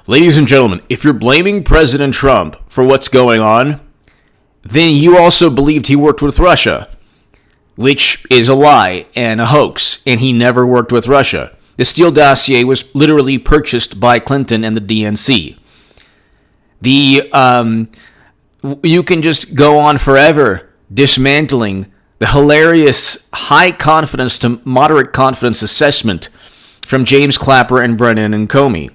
Ladies and gentlemen, if you're blaming President Trump for what's going on, then you also believed he worked with Russia, which is a lie and a hoax, and he never worked with Russia. The Steele dossier was literally purchased by Clinton and the DNC. You can just go on forever dismantling the hilarious high confidence to moderate confidence assessment from James Clapper and Brennan and Comey.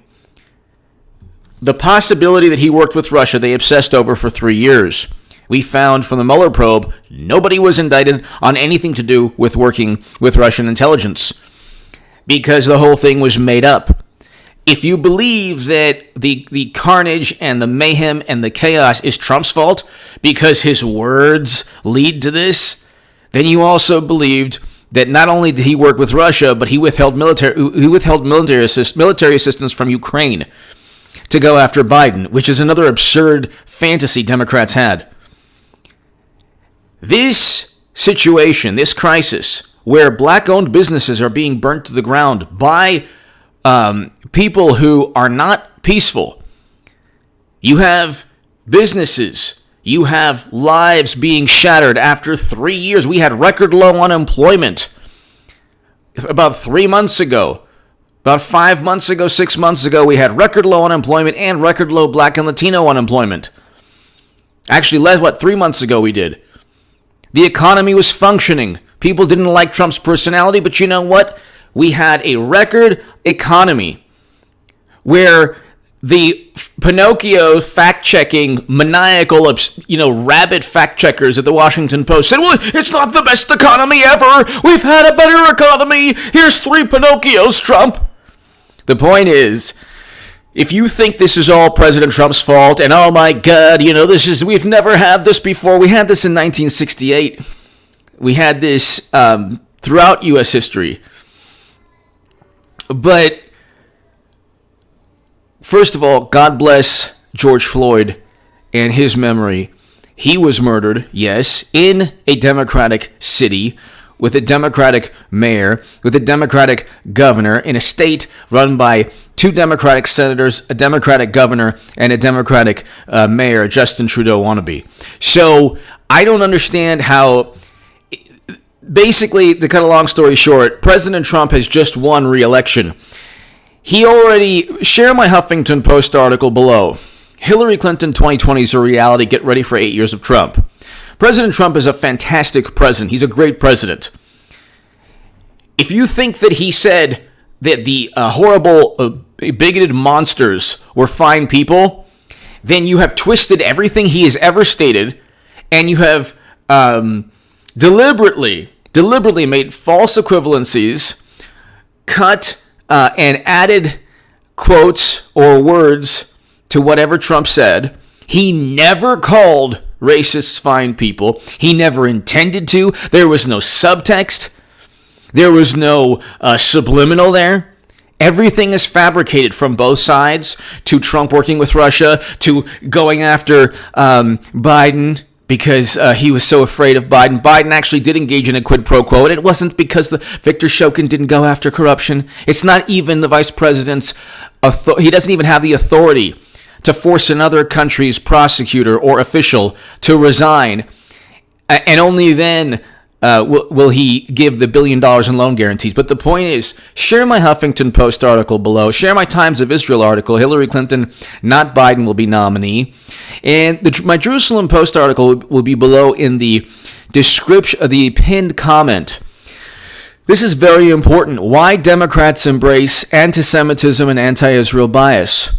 The possibility that he worked with Russia, they obsessed over for 3 years. We found from the Mueller probe, nobody was indicted on anything to do with working with Russian intelligence because the whole thing was made up. If you believe that the carnage and the mayhem and the chaos is Trump's fault because his words lead to this, then you also believed that not only did he work with Russia, but he withheld military assistance from Ukraine to go after Biden, which is another absurd fantasy Democrats had. This situation, this crisis, where black-owned businesses are being burnt to the ground by people who are not peaceful. You have businesses. You have lives being shattered after 3 years. We had record low unemployment about 3 months ago. About 5 months ago, 6 months ago, we had record low unemployment and record low black and Latino unemployment. Actually, 3 months ago we did. The economy was functioning. People didn't like Trump's personality, but you know what? We had a record economy where the Pinocchio fact-checking, maniacal, rabid fact-checkers at the Washington Post said, well, it's not the best economy ever. We've had a better economy. Here's 3 Pinocchios, Trump. The point is, if you think this is all President Trump's fault, and oh my God, we've never had this before. We had this in 1968. We had this throughout U.S. history. But first of all, God bless George Floyd and his memory. He was murdered, yes, in a Democratic city with a Democratic mayor, with a Democratic governor, in a state run by 2 Democratic senators, a Democratic governor, and a Democratic mayor, Justin Trudeau wannabe. So I don't understand how... Basically, to cut a long story short, President Trump has just won re-election. Share my Huffington Post article below. Hillary Clinton 2020 is a reality. Get ready for 8 years of Trump. President Trump is a fantastic president. He's a great president. If you think that he said that the horrible, bigoted monsters were fine people, then you have twisted everything he has ever stated, and you have deliberately made false equivalencies, cut and added quotes or words to whatever Trump said. He never called racists fine people. He never intended to. There was no subtext. There was no subliminal there. Everything is fabricated from both sides, to Trump working with Russia, to going after Biden because he was so afraid of Biden. Biden actually did engage in a quid pro quo, and it wasn't because Victor Shokin didn't go after corruption. It's not even the vice president's he doesn't even have the authority to force another country's prosecutor or official to resign, and only then will he give the $1 billion in loan guarantees. But the point is, share my Huffington Post article below. Share my Times of Israel article. Hillary Clinton, not Biden, will be nominee. And my Jerusalem Post article will be below in the description, the pinned comment. This is very important. Why Democrats embrace anti-Semitism and anti-Israel bias.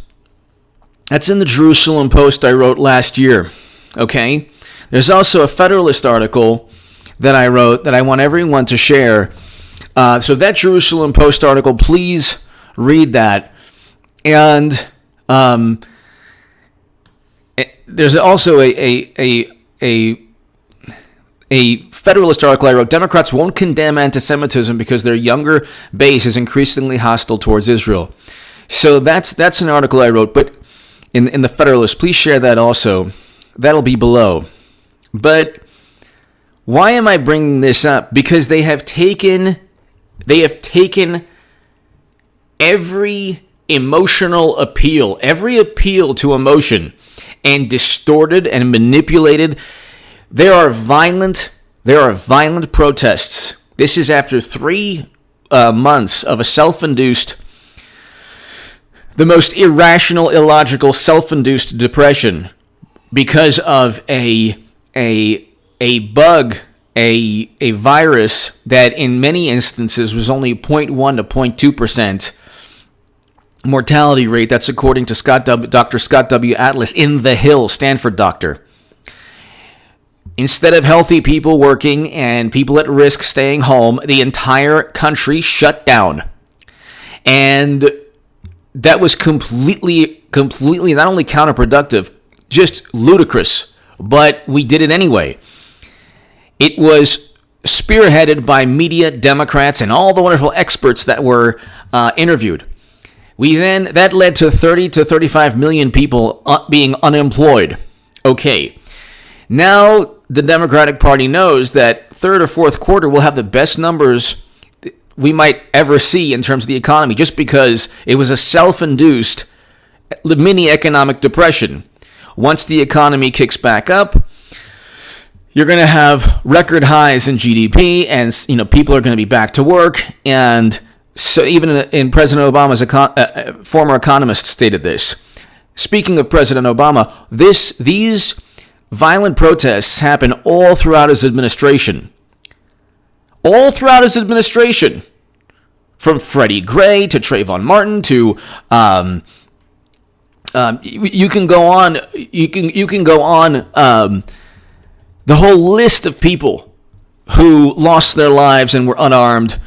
That's in the Jerusalem Post I wrote last year. Okay? There's also a Federalist article that I wrote that I want everyone to share. So that Jerusalem Post article, please read that. And there's also a Federalist article I wrote. Democrats won't condemn anti-Semitism because their younger base is increasingly hostile towards Israel. So that's an article I wrote, but in the Federalist, please share that also. That'll be below. But why am I bringing this up? Because they have taken every emotional appeal, every appeal to emotion, and distorted and manipulated. There are violent protests. This is after 3 months of a self-induced, the most irrational, illogical, self-induced depression because of a bug, a virus that in many instances was only 0.1 to 0.2% mortality rate. That's according to Dr. Scott W. Atlas in The Hill, Stanford doctor. Instead of healthy people working and people at risk staying home, the entire country shut down. And that was completely not only counterproductive, just ludicrous, but we did it anyway. It was spearheaded by media, Democrats, and all the wonderful experts that were interviewed. That led to 30 to 35 million people being unemployed. Okay, now the Democratic Party knows that third or fourth quarter will have the best numbers we might ever see in terms of the economy, just because it was a self-induced mini economic depression. Once the economy kicks back up, you're going to have record highs in GDP, and people are going to be back to work. And so, even in President Obama's former economist stated this. Speaking of President Obama, these violent protests happen all throughout his administration. All throughout his administration, from Freddie Gray to Trayvon Martin to you can go on. You can go on. The whole list of people who lost their lives and were unarmed.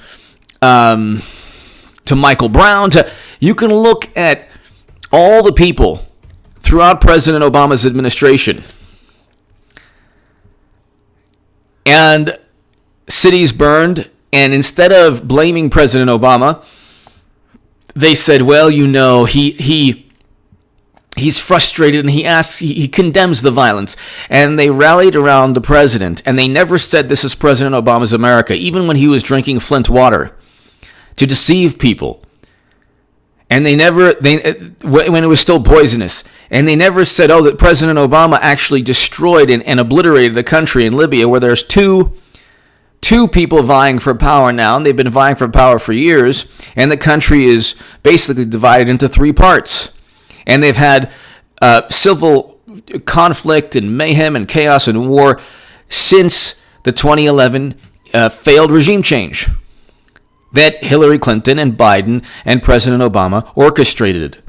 To Michael Brown. You can look at all the people throughout President Obama's administration. And cities burned, and instead of blaming President Obama, they said, well, he's frustrated, and he condemns the violence. And they rallied around the president, and they never said this is President Obama's America, even when he was drinking Flint water to deceive people. And when it was still poisonous. And they never said, that President Obama actually destroyed and obliterated the country in Libya, where there's two people vying for power now, and they've been vying for power for years, and the country is basically divided into 3 parts. And they've had civil conflict and mayhem and chaos and war since the 2011 failed regime change that Hillary Clinton and Biden and President Obama orchestrated.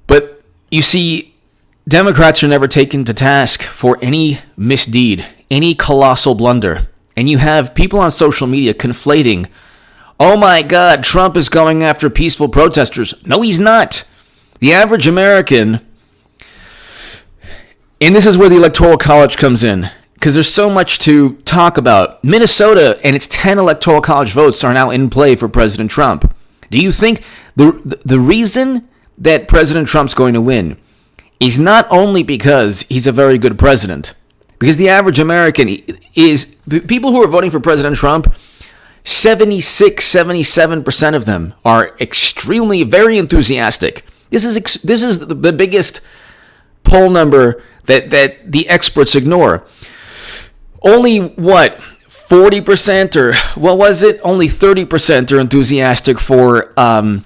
But you see, Democrats are never taken to task for any misdeed, any colossal blunder. And you have people on social media conflating, oh my God, Trump is going after peaceful protesters. No, he's not. The average American, and this is where the Electoral College comes in, because there's so much to talk about. Minnesota and its 10 Electoral College votes are now in play for President Trump. Do you think the reason that President Trump's going to win is not only because he's a very good president, because the average American is, people who are voting for President Trump, 77% of them are extremely, very enthusiastic. This is the biggest poll number that the experts ignore. Only 40% or what was it? Only 30% are enthusiastic for Biden,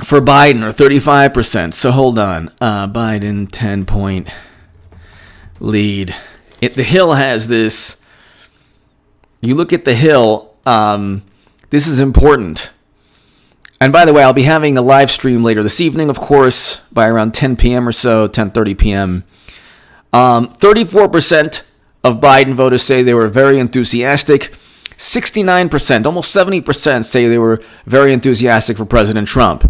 or 35%. So hold on, Biden 10-point lead. The Hill has this. You look at the Hill. This is important. And by the way, I'll be having a live stream later this evening, of course, by around 10 p.m. or so, 10:30 p.m. 34% of Biden voters say they were very enthusiastic. 69%, almost 70% say they were very enthusiastic for President Trump.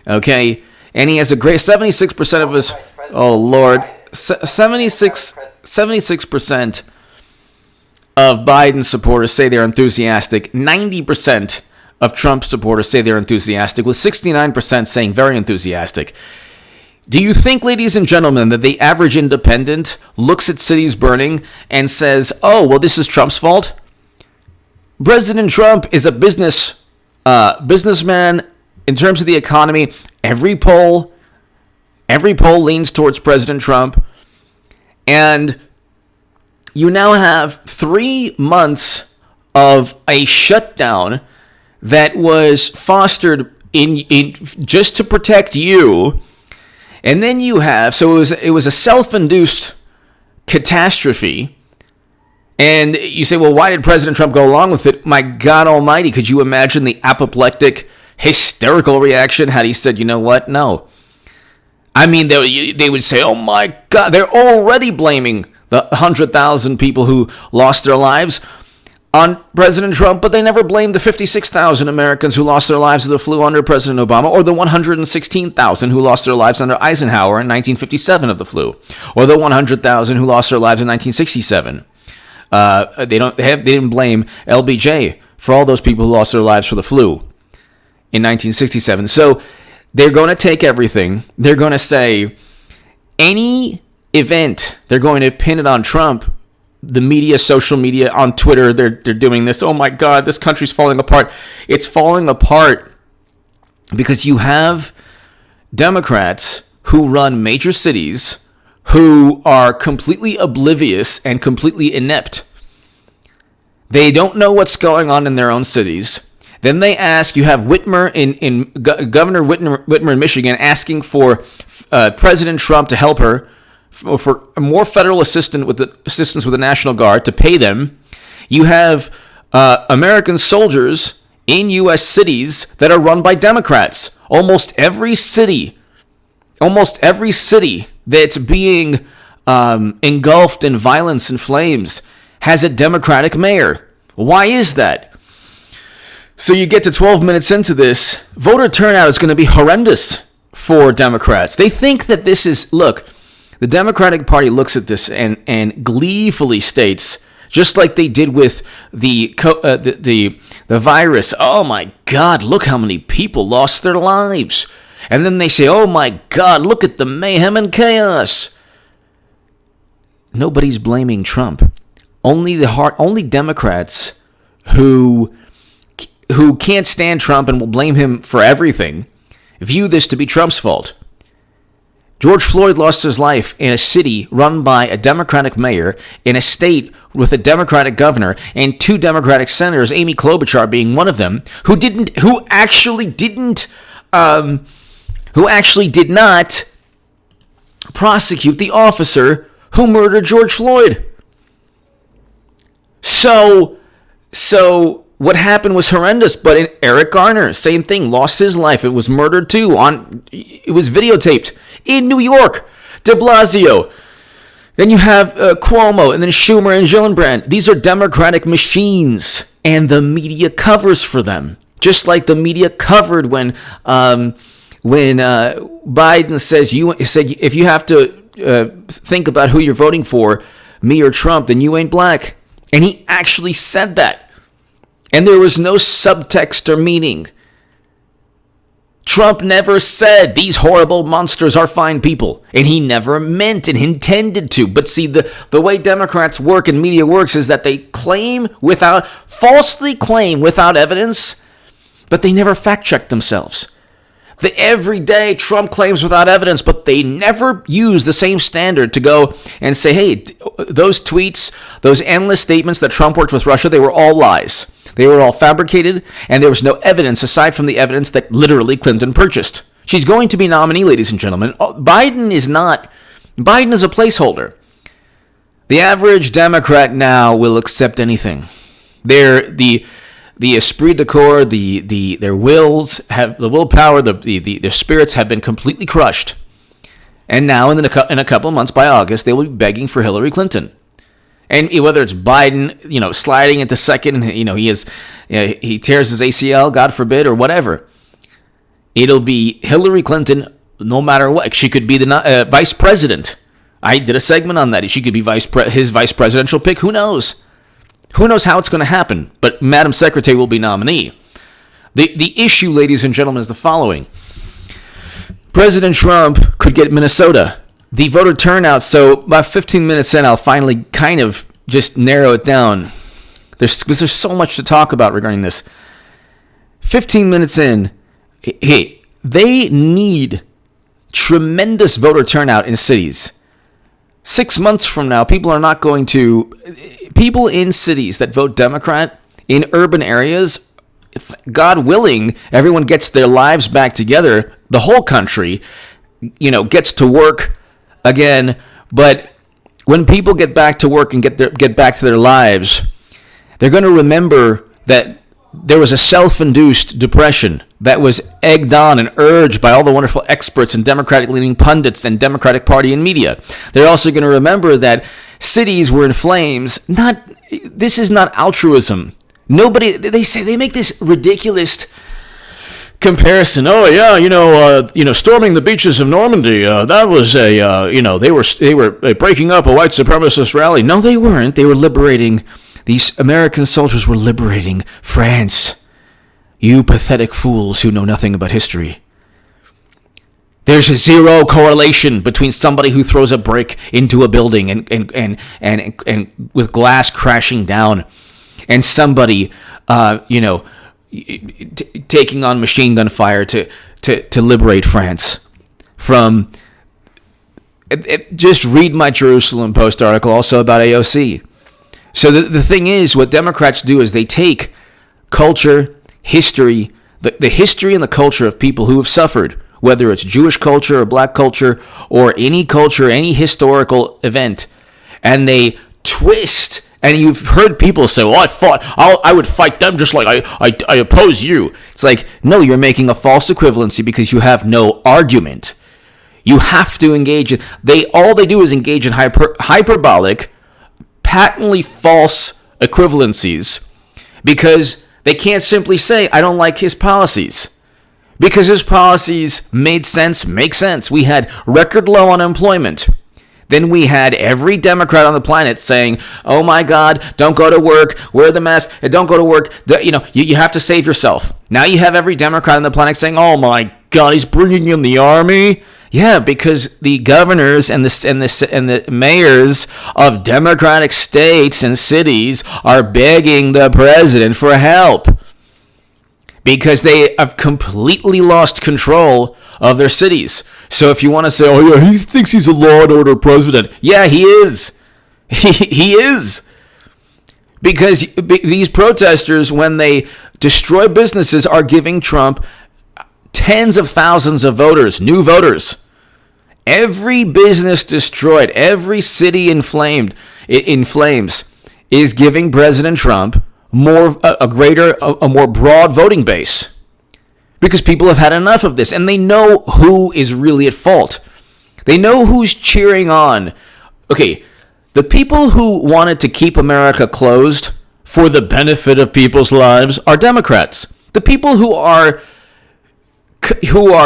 Okay? And he has a great 76% of his, oh Lord, 76% of Biden supporters say they're enthusiastic. 90% of Trump supporters say they're enthusiastic, with 69% saying very enthusiastic. Do you think, ladies and gentlemen, that the average independent looks at cities burning and says, oh, well, this is Trump's fault? President Trump is a businessman in terms of the economy, every poll leans towards President Trump. And you now have 3 months of a shutdown that was fostered in just to protect you. And then you have, so it was a self-induced catastrophe. And you say, well, why did President Trump go along with it? My God almighty, could you imagine the apoplectic, hysterical reaction had he said, you know what? No. I mean, they would say, oh my God, they're already blaming the 100,000 people who lost their lives on President Trump, but they never blamed the 56,000 Americans who lost their lives of the flu under President Obama, or the 116,000 who lost their lives under Eisenhower in 1957 of the flu, or the 100,000 who lost their lives in 1967. They didn't blame LBJ for all those people who lost their lives for the flu in 1967. So they're going to take everything. They're going to say any event, they're going to pin it on Trump. The media, social media, on Twitter, they're doing this. Oh my God, this country's falling apart. It's falling apart because you have Democrats who run major cities who are completely oblivious and completely inept. They don't know what's going on in their own cities. Then they ask, you have Whitmer Governor Whitmer in Michigan asking for President Trump to help her for more federal assistance with the National Guard to pay them. You have American soldiers in U.S. cities that are run by Democrats. Almost every city that's being engulfed in violence and flames has a Democratic mayor. Why is that? So you get to 12 minutes into this, voter turnout is going to be horrendous for Democrats. They think that this is, look, the Democratic Party looks at this and gleefully states, just like they did with the virus, oh my God, look how many people lost their lives. And then they say, oh my God, look at the mayhem and chaos. Nobody's blaming Trump. Only Democrats who can't stand Trump and will blame him for everything view this to be Trump's fault. George Floyd lost his life in a city run by a Democratic mayor, in a state with a Democratic governor, and 2 Democratic senators, Amy Klobuchar being one of them, who actually did not prosecute the officer who murdered George Floyd. So what happened was horrendous, but Eric Garner, same thing, lost his life. It was murdered too. It was videotaped in New York. De Blasio. Then you have Cuomo, and then Schumer and Gillibrand. These are Democratic machines, and the media covers for them. Just like the media covered when Biden said if you have to think about who you're voting for, me or Trump, then you ain't black. And he actually said that. And there was no subtext or meaning. Trump never said these horrible monsters are fine people. And he never meant and intended to. But see, the way Democrats work and media works is that they falsely claim without evidence, but they never fact check themselves. Every day Trump claims without evidence, but they never use the same standard to go and say, hey, those tweets, those endless statements that Trump worked with Russia, they were all lies. They were all fabricated, and there was no evidence aside from the evidence that literally Clinton purchased. She's going to be nominee, ladies and gentlemen. Biden is not. Biden is a placeholder. The average Democrat now will accept anything. The esprit de corps, their wills have the willpower, their spirits have been completely crushed. And now, in a couple of months, by August, they will be begging for Hillary Clinton. And whether it's Biden, sliding into second, he tears his ACL, God forbid, or whatever, it'll be Hillary Clinton no matter what. She could be the vice president. I did a segment on that. She could be his vice presidential pick. Who knows? Who knows how it's going to happen? But Madam Secretary will be nominee. The issue, ladies and gentlemen, is the following. President Trump could get Minnesota. The voter turnout, so about 15 minutes in, I'll finally kind of just narrow it down. There's so much to talk about regarding this. 15 minutes in, Hey, they need tremendous voter turnout in cities. 6 months from now, people in cities that vote Democrat in urban areas, God willing, everyone gets their lives back together. The whole country, gets to work again. But when people get back to work and get back to their lives, they're going to remember that there was a self-induced depression that was egged on and urged by all the wonderful experts and Democratic-leaning pundits and Democratic Party and media. They're also going to remember that cities were in flames. This is not altruism. They make this ridiculous comparison. Oh yeah, storming the beaches of Normandy. That was they were breaking up a white supremacist rally. No, they weren't. They were liberating. These American soldiers were liberating France. You pathetic fools who know nothing about history. There's a zero correlation between somebody who throws a brick into a building and with glass crashing down, and somebody, taking on machine gun fire to liberate France from. Just read my Jerusalem Post article also about AOC. So the thing is, what Democrats do is they take culture, history, the history and the culture of people who have suffered, whether it's Jewish culture or black culture or any culture, any historical event, and they twist. And you've heard people say, well, I would fight them just like I oppose you. It's like, no, you're making a false equivalency because you have no argument. You have to engage. All they do is engage in hyperbolic, patently false equivalencies because they can't simply say, I don't like his policies. Because his policies make sense. We had record low unemployment. Then we had every Democrat on the planet saying, oh my God, don't go to work, wear the mask, don't go to work, you have to save yourself. Now you have every Democrat on the planet saying, oh my God, he's bringing in the army. Yeah, because the governors and the mayors of Democratic states and cities are begging the president for help because they have completely lost control of their cities. So if you want to say, oh yeah, he thinks he's a law and order president. Yeah, he is. He is. Because these protesters, when they destroy businesses, are giving Trump tens of thousands of voters, new voters. Every business destroyed, every city in flames is giving President Trump a more broad voting base. Because people have had enough of this, and they know who is really at fault. They know who's cheering on. Okay, the people who wanted to keep America closed for the benefit of people's lives are Democrats. The people who are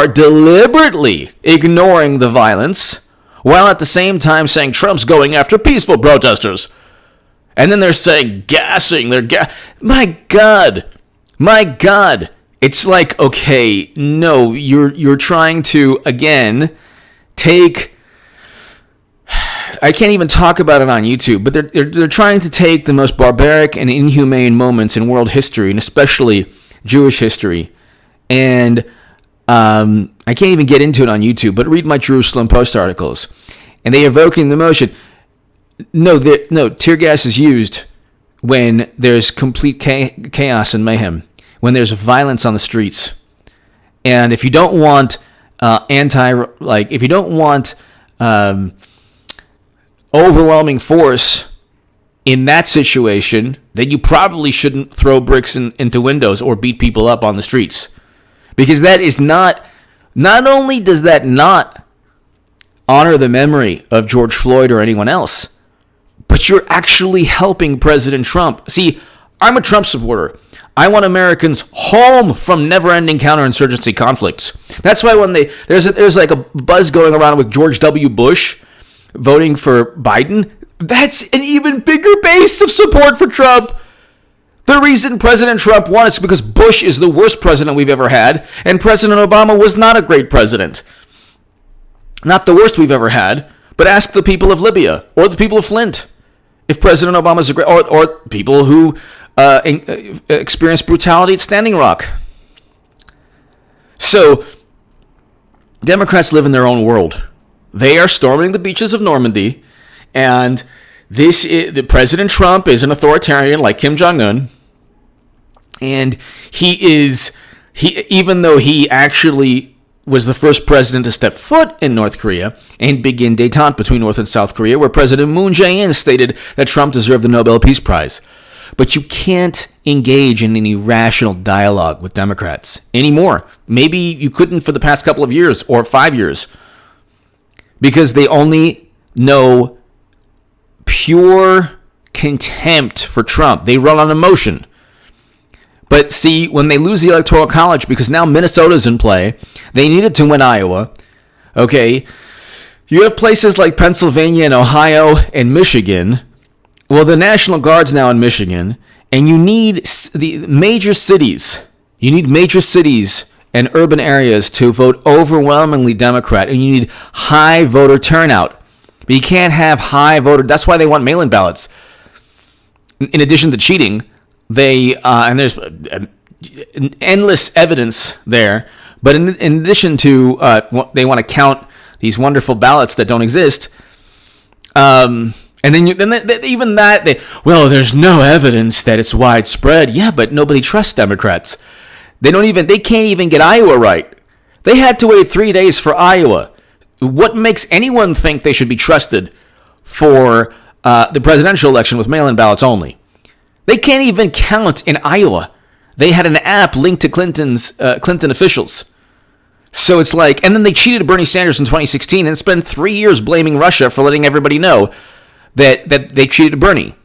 deliberately ignoring the violence while at the same time saying Trump's going after peaceful protesters. And then they're saying gassing. My God. It's like, okay, no, you're trying to, again, take, I can't even talk about it on YouTube, but they're trying to take the most barbaric and inhumane moments in world history, and especially Jewish history, and I can't even get into it on YouTube, but read my Jerusalem Post articles, and they evoking the motion. No, tear gas is used when there's complete chaos and mayhem, when there's violence on the streets. And if you don't want overwhelming force in that situation, then you probably shouldn't throw bricks into windows or beat people up on the streets. Because that is not only does that not honor the memory of George Floyd or anyone else, but you're actually helping President Trump. See, I'm a Trump supporter. I want Americans home from never-ending counterinsurgency conflicts. That's why when there's like a buzz going around with George W. Bush voting for Biden, that's an even bigger base of support for Trump. The reason President Trump won is because Bush is the worst president we've ever had, and President Obama was not a great president. Not the worst we've ever had, but ask the people of Libya or the people of Flint if President Obama's a great, or people who experienced brutality at Standing Rock. So Democrats live in their own world. They are storming the beaches of Normandy, and President Trump is an authoritarian like Kim Jong-un, and even though he actually was the first president to step foot in North Korea and begin détente between North and South Korea, where President Moon Jae-in stated that Trump deserved the Nobel Peace Prize. But you can't engage in any rational dialogue with Democrats anymore. Maybe you couldn't for the past couple of years or 5 years, because they only know pure contempt for Trump. They run on emotion. But see, when they lose the Electoral College, because now Minnesota's in play, they needed to win Iowa. Okay, you have places like Pennsylvania and Ohio and Michigan. Well, the National Guard's now in Michigan, and you need the major cities. You need major cities and urban areas to vote overwhelmingly Democrat, and you need high voter turnout. But you can't have high voter. That's why they want mail-in ballots. In addition to cheating, and there's endless evidence there. But in addition to they want to count these wonderful ballots that don't exist. And then there's no evidence that it's widespread. Yeah, but nobody trusts Democrats. They can't even get Iowa right. They had to wait 3 days for Iowa. What makes anyone think they should be trusted for the presidential election with mail-in ballots only? They can't even count in Iowa. They had an app linked to Clinton officials. So it's like, and then they cheated Bernie Sanders in 2016 and spent 3 years blaming Russia for letting everybody know that they cheated Bernie.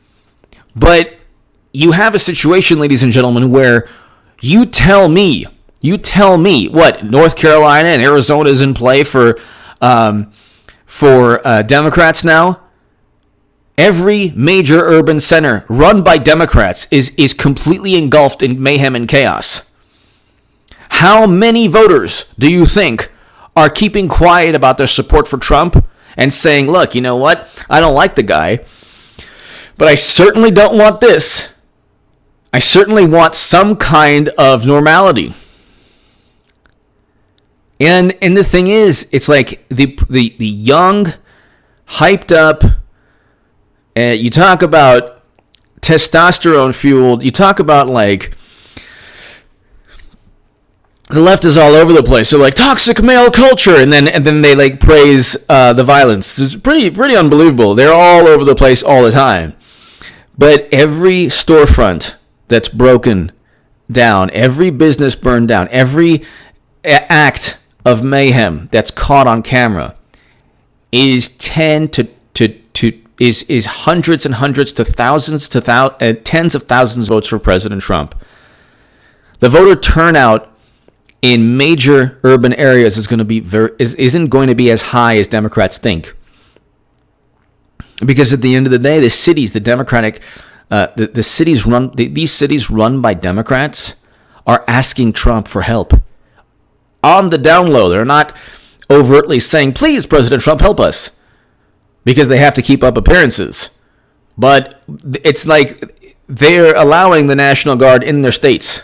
But you have a situation, ladies and gentlemen, where you tell me what North Carolina and Arizona is in play for Democrats now. Every major urban center run by Democrats is completely engulfed in mayhem and chaos. How many voters do you think are keeping quiet about their support for Trump and saying, look, you know what? I don't like the guy, but I certainly don't want this. I certainly want some kind of normality. And the thing is, it's like the young, hyped up, you talk about testosterone fueled, you talk about like the left is all over the place. So like toxic male culture, and then they like praise the violence. It's pretty unbelievable. They're all over the place all the time. But every storefront that's broken down, every business burned down, every act of mayhem that's caught on camera is is hundreds and hundreds to thousands to tens of thousands of votes for President Trump. The voter turnout in major urban areas isn't going to be as high as Democrats think, because at the end of the day, the cities, the Democratic, these cities run by Democrats are asking Trump for help. On the down low, they're not overtly saying, "Please, President Trump, help us," because they have to keep up appearances. But it's like they're allowing the National Guard in their states.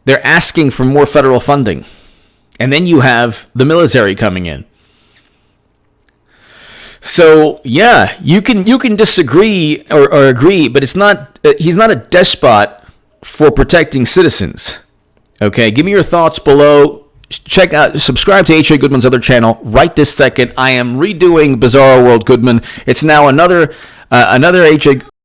They're asking for more federal funding. And then you have the military coming in. So, yeah, you can disagree or agree, but he's not a despot for protecting citizens. Okay, give me your thoughts below. Subscribe to H.A. Goodman's other channel right this second. I am redoing Bizarro World Goodman. It's now another H.A.